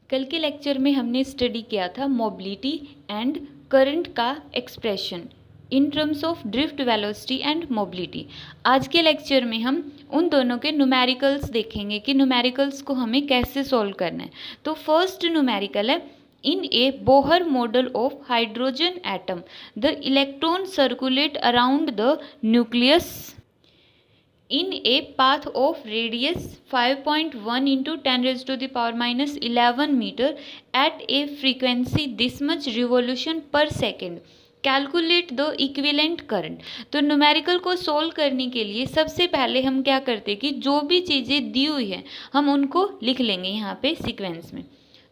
कल के लेक्चर में हमने स्टडी किया था मोबिलिटी एंड करंट का expression in terms of drift velocity and mobility. आज के लेक्चर में हम उन दोनों के न्यूमेरिकल्स देखेंगे कि न्यूमेरिकल्स को हमें कैसे सॉल्व करना है। तो फर्स्ट न्यूमेरिकल है, in a Bohr model of hydrogen atom the electron circulate around the nucleus in a path of radius 5.1 into 10 raised to the power minus 11 meter at a frequency this much revolution per second, calculate the equivalent current. तो numerical को solve करने के लिए सबसे पहले हम क्या करते हैं कि जो भी चीज़ें दी हुई हैं हम उनको लिख लेंगे यहाँ पे सीक्वेंस में।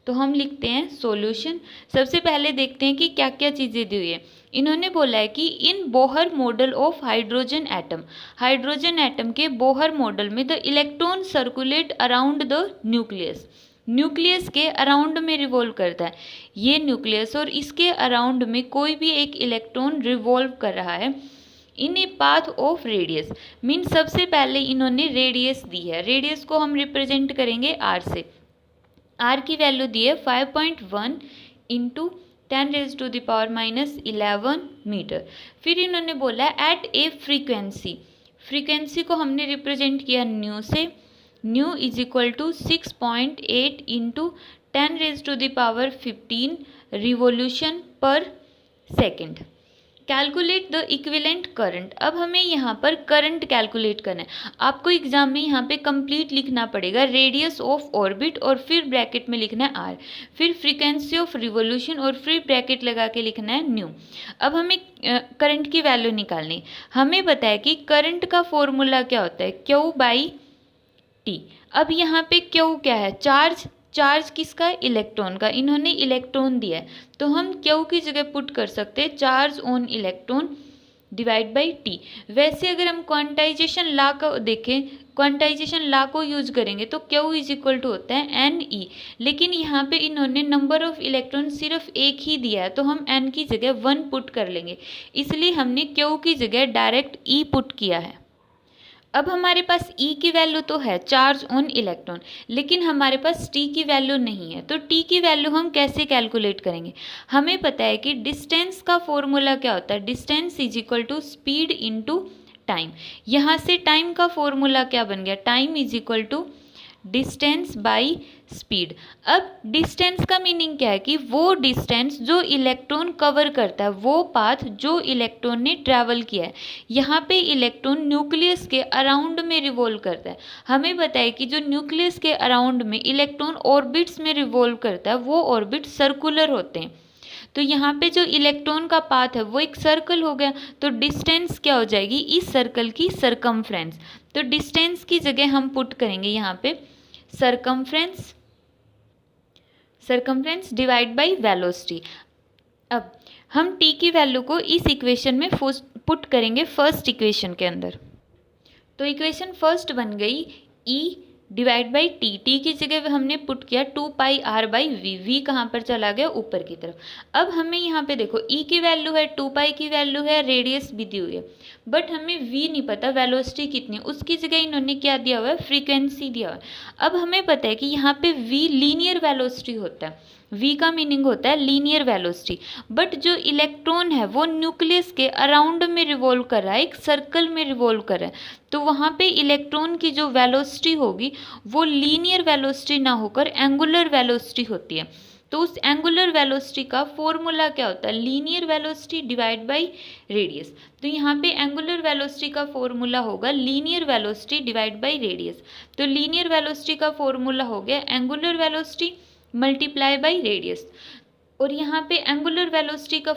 तो हम लिखते हैं सॉल्यूशन। सबसे पहले देखते हैं कि क्या क्या चीज़ें दी हुई है। इन्होंने बोला है कि in Bohr model of hydrogen atom, hydrogen atom के बोहर मॉडल में the electron circulate around the nucleus, nucleus के अराउंड में रिवॉल्व करता है। ये न्यूक्लियस और इसके अराउंड में कोई भी एक इलेक्ट्रॉन रिवॉल्व कर रहा है in a path of radius. Mean सबसे पहले इन्होंने रेडियस दी है, रेडियस को हम रिप्रेजेंट करेंगे आर से। आर की वैल्यू दी है 5.1 into 10 raise to the power minus 11 metre. फिर इन्होंने बोला है एट ए फ्रीक्वेंसी, फ्रीक्वेंसी को हमने रिप्रेजेंट किया न्यू से। Nu is equal to 6.8 into 10 raise to the power 15 revolution per second. Calculate the equivalent current. अब हमें यहाँ पर करंट कैलकुलेट करना है। आपको एग्जाम में यहाँ पे कंप्लीट लिखना पड़ेगा रेडियस ऑफ ऑर्बिट और फिर ब्रैकेट में लिखना है आर, फिर फ्रीक्वेंसी ऑफ रिवोल्यूशन और फिर ब्रैकेट लगा के लिखना है न्यू। अब हमें करंट की वैल्यू निकालनी। हमें पता है कि करंट का फॉर्मूला क्या होता है, क्यू बाई टी। अब यहाँ पे क्यू क्या है, चार्ज। चार्ज किसका, इलेक्ट्रॉन का। इन्होंने इलेक्ट्रॉन दिया है तो हम क्यू की जगह पुट कर सकते हैं charge on electron divide by T. वैसे अगर हम क्वांटाइजेशन लॉ को देखें, क्वांटाइजेशन लॉ को यूज करेंगे तो क्यू इज इक्वल टू होता है एन ई, लेकिन यहाँ पे इन्होंने नंबर ऑफ इलेक्ट्रॉन सिर्फ एक ही दिया है तो हम एन की जगह 1 पुट कर लेंगे, इसलिए हमने क्यू की जगह डायरेक्ट ई पुट किया है। अब हमारे पास E की वैल्यू तो है चार्ज ऑन इलेक्ट्रॉन, लेकिन हमारे पास T की वैल्यू नहीं है। तो T की वैल्यू हम कैसे कैलकुलेट करेंगे। हमें पता है कि डिस्टेंस का फॉर्मूला क्या होता है, distance is equal to speed into time. यहाँ से टाइम का फॉर्मूला क्या बन गया, time is equal to distance by speed. अब डिस्टेंस का मीनिंग क्या है कि वो डिस्टेंस जो इलेक्ट्रॉन कवर करता है, वो पाथ जो इलेक्ट्रॉन ने ट्रैवल किया है। यहाँ पे इलेक्ट्रॉन न्यूक्लियस के अराउंड में रिवॉल्व करता है। हमें पता है कि जो न्यूक्लियस के अराउंड में इलेक्ट्रॉन ऑर्बिट्स में रिवॉल्व करता है वो ऑर्बिट सर्कुलर होते हैं। तो यहाँ पे जो इलेक्ट्रॉन का पाथ है वो एक सर्कल हो गया, तो डिस्टेंस क्या हो जाएगी, इस सर्कल की सरकमफ्रेंस। तो डिस्टेंस की जगह हम पुट करेंगे यहाँ पे circumference, circumference divide by velocity. अब हम टी की वैल्यू को इस इक्वेशन में पुट करेंगे फर्स्ट इक्वेशन के अंदर। तो इक्वेशन फर्स्ट बन गई ई डिवाइड बाई टी। टी की जगह हमने पुट किया 2 पाई आर बाई वी। वी कहाँ पर चला गया, ऊपर की तरफ। अब हमें यहाँ पे देखो ई की वैल्यू है, 2 पाई की वैल्यू है, रेडियस भी दी हुई है, बट हमें वी नहीं पता वेलोसिटी कितनी है। उसकी जगह इन्होंने क्या दिया हुआ है, फ्रीक्वेंसी दिया हुआ है। अब हमें पता है कि यहाँ पे वी लीनियर वेलोसिटी होता है, वी का मीनिंग होता है लीनियर वेलोसिटी। बट जो इलेक्ट्रॉन है वो न्यूक्लियस के अराउंड में रिवॉल्व कर रहा है, एक सर्कल में रिवॉल्व कर रहा है, तो वहाँ पे इलेक्ट्रॉन की जो वेलोसिटी होगी वो लीनियर वेलोसिटी ना होकर एंगुलर वेलोसिटी होती है। तो उस एंगुलर वेलोसिटी का फॉर्मूला क्या होता है, linear velocity divide by radius. तो यहाँ पे एंगुलर वेलोसिटी का फॉर्मूला होगा linear velocity divide by radius. तो लीनियर वेलोसिटी का फॉर्मूला हो गया angular velocity multiply by radius. और यहाँ पे एंगुलर वेलोसिटी का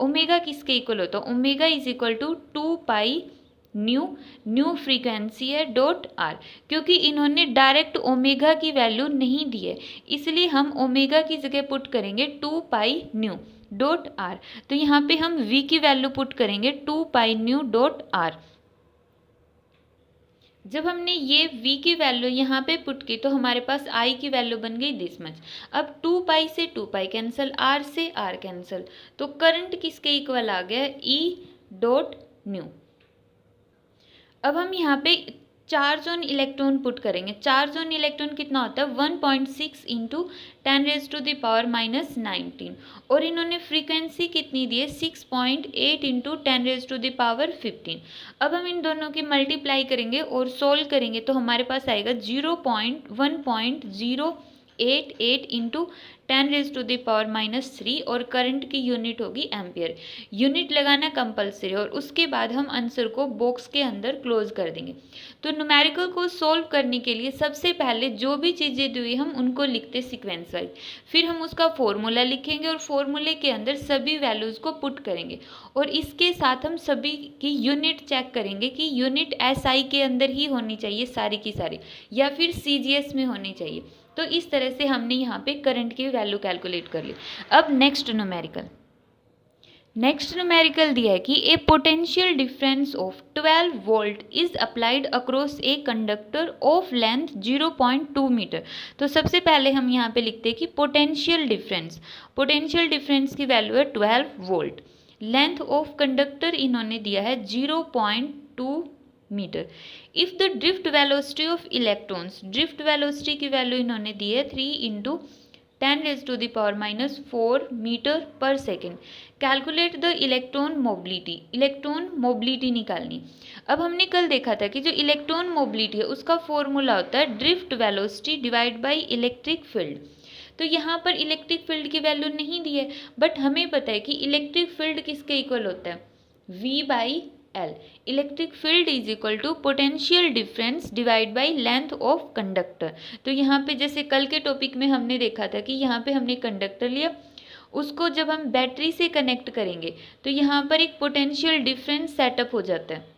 ओमेगा किसके इक्वल होता है, omega is equal to 2 pi nu, nu frequency है डॉट आर। क्योंकि इन्होंने डायरेक्ट ओमेगा की वैल्यू नहीं दी है, इसलिए हम ओमेगा की जगह पुट करेंगे 2 पाई न्यू डॉट आर। तो यहाँ पे हम v की वैल्यू पुट करेंगे 2 पाई न्यू डॉट आर। जब हमने ये v की वैल्यू यहाँ पे पुट की तो हमारे पास i की वैल्यू बन गई दिस मच। अब 2 पाई से 2 पाई कैंसिल, r से r कैंसिल, तो करंट किसके इक्वल आ गया, e डॉट न्यू। अब हम यहाँ पे चार्ज ऑन इलेक्ट्रॉन पुट करेंगे। चार्ज ऑन इलेक्ट्रॉन कितना होता है 1.6 इंटू 10⁻⁻19 और इन्होंने फ्रीक्वेंसी कितनी दी है 6.8 इंटू 10⁻15। अब हम इन दोनों की मल्टीप्लाई करेंगे और सोल्व करेंगे तो हमारे पास आएगा 0.1.088 इंटू 10⁻³ और करंट की यूनिट होगी एम्पियर। यूनिट लगाना कंपलसरी और उसके बाद हम आंसर को बॉक्स के अंदर क्लोज कर देंगे। तो न्यूमेरिकल को सॉल्व करने के लिए सबसे पहले जो भी चीज़ें दी हुई हम उनको लिखते सीक्वेंस वाइज, फिर हम उसका फॉर्मूला लिखेंगे और फॉर्मूले के अंदर सभी वैल्यूज़ को पुट करेंगे और इसके साथ हम सभी की यूनिट चेक करेंगे कि यूनिट SI के अंदर ही होनी चाहिए सारी की सारी या फिर CGS में होनी चाहिए। तो इस तरह से हमने यहाँ पे करंट की वैल्यू कैलकुलेट कर ली। अब नेक्स्ट न्यूमेरिकल दिया है कि a potential difference of 12 volt is applied across a conductor of length 0.2 metre. तो सबसे पहले हम यहाँ पे लिखते हैं कि पोटेंशियल डिफरेंस की वैल्यू है 12 वोल्ट। लेंथ ऑफ कंडक्टर इन्होंने दिया है 0.2 metre. If the drift velocity of electrons, drift velocity की वैल्यू इन्होंने दी है 3 into 10⁻⁻4 metre per second. Calculate the electron mobility निकालनी। अब हमने कल देखा था कि जो इलेक्ट्रॉन मोबिलिटी है उसका फॉर्मूला होता है drift velocity divide by electric field. तो यहाँ पर इलेक्ट्रिक फील्ड की वैल्यू नहीं दी है, बट हमें पता है कि इलेक्ट्रिक फील्ड किसके इक्वल होता है V/L। Electric field is equal to potential difference divide by length of conductor. तो यहाँ पे जैसे कल के टॉपिक में हमने देखा था कि यहाँ पे हमने कंडक्टर लिया, उसको जब हम बैटरी से कनेक्ट करेंगे तो यहाँ पर एक पोटेंशियल डिफरेंस सेटअप हो जाता है।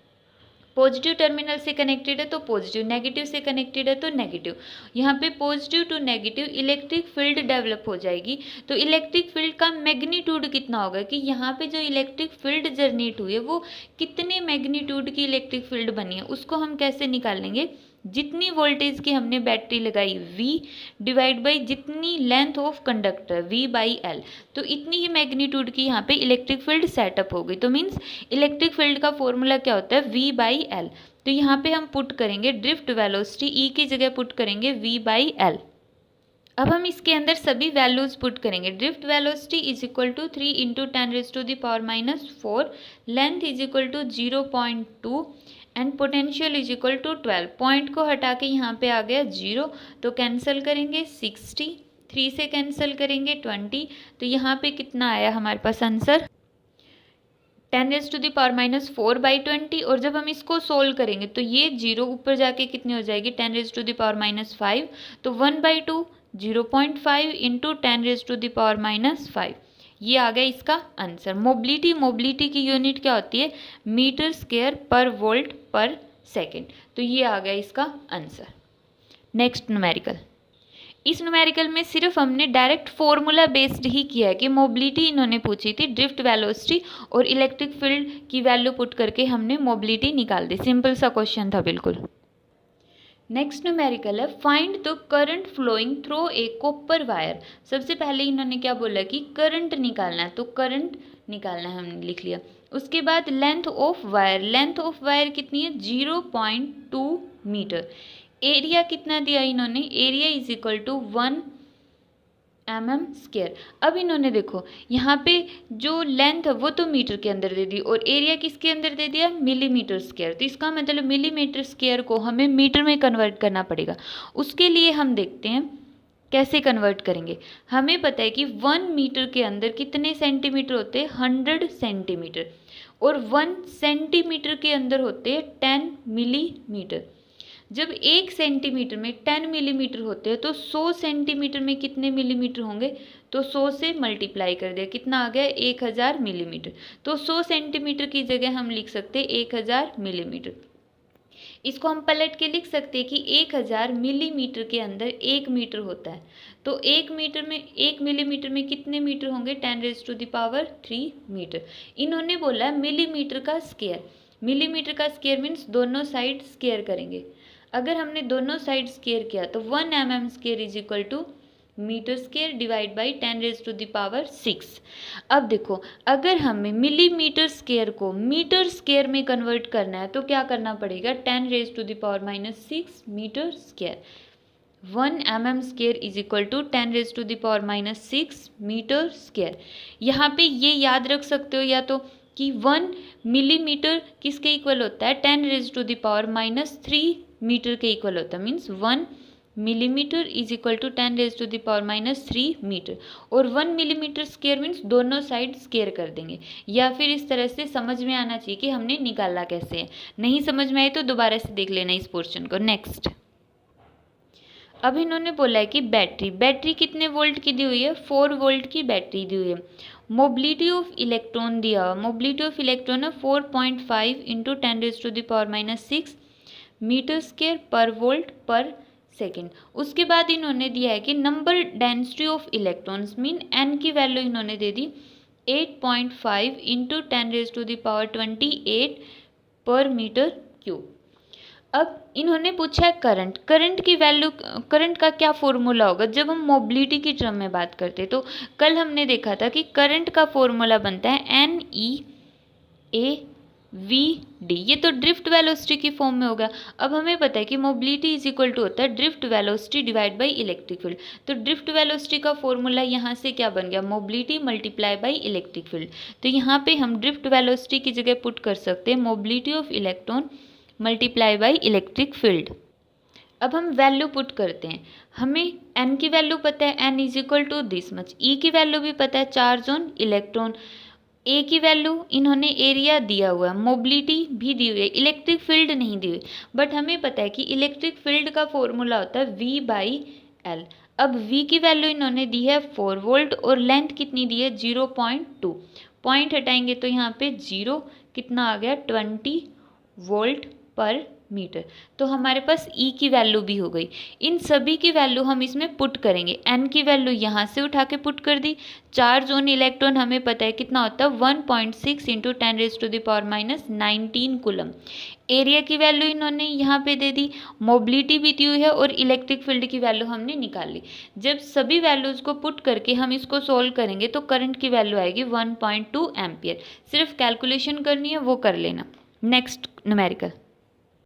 पॉजिटिव टर्मिनल से कनेक्टेड है तो पॉजिटिव, नेगेटिव से कनेक्टेड है तो नेगेटिव। यहाँ पे positive to negative electric field develop हो जाएगी। तो इलेक्ट्रिक फील्ड का मैग्नीट्यूड कितना होगा कि यहाँ पे जो इलेक्ट्रिक फील्ड जनरेट हुई है वो कितने मैग्नीट्यूड की इलेक्ट्रिक फील्ड बनी है, उसको हम कैसे निकालेंगे, जितनी वोल्टेज की हमने बैटरी लगाई V डिवाइड बाई जितनी लेंथ ऑफ कंडक्टर V/L, तो इतनी ही मैग्नीट्यूड की यहाँ पे इलेक्ट्रिक फील्ड सेटअप हो गई। तो मीन्स इलेक्ट्रिक फील्ड का फॉर्मूला क्या होता है V/L। तो यहाँ पे हम पुट करेंगे ड्रिफ्ट वेलोसिटी, E की जगह पुट करेंगे V/L। अब हम इसके अंदर सभी वैल्यूज पुट करेंगे। Drift velocity is equal to 3 into 10⁻⁻4, length is equal to 0.2 and potential is equal to 12। Point को हटा के यहाँ पे आ गया 0, तो कैंसिल करेंगे 60, 3 से कैंसिल करेंगे 20, तो यहाँ पे कितना आया हमारे पास आंसर 10⁻⁻4/20। और जब हम इसको सोल्व करेंगे तो ये 0 ऊपर जाके कितनी हो जाएगी 10⁻⁻5, तो 1/2 0.5 इंटू 10⁻⁻5, ये आ गया इसका आंसर। मोबिलिटी की यूनिट क्या होती है metre square per volt per second. तो ये आ गया इसका आंसर। Next numerical. इस न्यूमेरिकल में सिर्फ हमने डायरेक्ट फॉर्मूला बेस्ड ही किया है कि मोबिलिटी इन्होंने पूछी थी, ड्रिफ्ट वेलोसिटी और इलेक्ट्रिक फील्ड की वैल्यू पुट करके हमने मोबिलिटी निकाल दी। सिंपल सा क्वेश्चन था बिल्कुल। नेक्स्ट न्यूमेरिकल है find the current flowing through a copper wire. सबसे पहले इन्होंने क्या बोला कि करंट निकालना है, तो करंट निकालना है, हमने लिख लिया। उसके बाद लेंथ ऑफ वायर कितनी है 0.2 मीटर। एरिया कितना दिया इन्होंने, area is equal to 1 mm²। अब इन्होंने देखो यहाँ पे जो लेंथ है वो तो मीटर के अंदर दे दी और एरिया किसके अंदर दे दिया मिलीमीटर स्क्वायर। तो इसका मतलब मिलीमीटर स्क्वायर को हमें मीटर में कन्वर्ट करना पड़ेगा। उसके लिए हम देखते हैं कैसे कन्वर्ट करेंगे। हमें पता है कि 1 मीटर के अंदर कितने सेंटीमीटर होते हैं 100 सेंटीमीटर, और 1 सेंटीमीटर के अंदर होते हैं 10 मिलीमीटर। जब 1 सेंटीमीटर में 10 मिलीमीटर होते हैं तो 100 सेंटीमीटर में कितने मिलीमीटर होंगे, तो 100 से मल्टीप्लाई कर दिया, कितना आ गया 1000 मिलीमीटर। तो 100 सेंटीमीटर की जगह हम लिख सकते हैं 1000 मिलीमीटर। इसको हम पलट के लिख सकते हैं कि 1000 मिलीमीटर के अंदर 1 मीटर होता है। तो 1 मिलीमीटर में कितने मीटर होंगे 10⁻³ मीटर। इन्होंने बोला मिलीमीटर का स्क्वायर मीन्स दोनों साइड स्क्वायर करेंगे। अगर हमने दोनों साइड स्क्वायर किया तो 1 mm² is equal to metre square divide by 10⁻⁶। अब देखो, अगर हमें मिलीमीटर स्क्वायर को मीटर स्क्वायर में कन्वर्ट करना है तो क्या करना पड़ेगा, 10⁻⁶ metre square. 1 mm square is equal to 10⁻⁶ metre square. यहाँ पे ये याद रख सकते हो या तो कि 1 मिलीमीटर किसके इक्वल होता है, 10⁻³ मीटर के इक्वल होता है। Means 1 millimetre is equal to 10⁻³ metre, और 1 मिलीमीटर स्क्वायर मीन्स दोनों साइड स्क्वायर कर देंगे। या फिर इस तरह से समझ में आना चाहिए कि हमने निकाला कैसे है। नहीं समझ में आई तो दोबारा से देख लेना इस पोर्शन को। नेक्स्ट, अब इन्होंने बोला है कि बैटरी कितने वोल्ट की दी हुई है, 4 वोल्ट की बैटरी दी हुई है। मोबिलिटी ऑफ इलेक्ट्रॉन दिया, मोबिलिटी ऑफ इलेक्ट्रॉन है 4.5 into 10⁻⁶ metre square per volt per second. उसके बाद इन्होंने दिया है कि number density of electrons mean N की वैल्यू इन्होंने दे दी 8.5 इंटू 10⁻28 पर मीटर क्यूब। अब इन्होंने पूछा है करंट की वैल्यू, करंट का क्या फॉर्मूला होगा जब हम मोबिलिटी की टर्म में बात करते हैं। तो कल हमने देखा था कि करंट का फॉर्मूला बनता है NEAVD, ये तो ड्रिफ्ट वेलोसिटी की फॉर्म में होगा। अब हमें पता है कि मोबिलिटी इज इक्वल टू होता है drift velocity divide by electric field. तो ड्रिफ्ट वेलोसिटी का फॉर्मूला यहाँ से क्या बन गया, mobility multiply by electric field. तो यहाँ पे हम ड्रिफ्ट वेलोसिटी की जगह पुट कर सकते हैं mobility of electron multiply by electric field. अब हम वैल्यू पुट करते हैं। हमें n की वैल्यू पता है, n is equal to this much. E की वैल्यू भी पता है, चार्ज ऑन इलेक्ट्रॉन। A की वैल्यू इन्होंने एरिया दिया हुआ है, मोबिलिटी भी दी हुई है, इलेक्ट्रिक फील्ड नहीं दी हुई। बट हमें पता है कि इलेक्ट्रिक फील्ड का फॉर्मूला होता है V/L। अब V की वैल्यू इन्होंने दी है 4 वोल्ट और लेंथ कितनी दी है 0.2। पॉइंट हटाएंगे तो यहाँ पे 0 कितना आ गया 20 वोल्ट पर मीटर। तो हमारे पास E की वैल्यू भी हो गई। इन सभी की वैल्यू हम इसमें पुट करेंगे। N की वैल्यू यहाँ से उठा के पुट कर दी। चार्ज ऑन इलेक्ट्रॉन हमें पता है कितना होता है 1.6 इंटू 10⁻⁹ कूलम। एरिया की वैल्यू इन्होंने यहाँ पे दे दी, मोबिलिटी भी दी हुई है और इलेक्ट्रिक फील्ड की वैल्यू हमने निकाल ली। जब सभी वैल्यूज़ को पुट करके हम इसको सोल्व करेंगे तो करंट की वैल्यू आएगी 1.2 एम्पियर। सिर्फ कैलकुलेशन करनी है, वो कर लेना। Next numerical.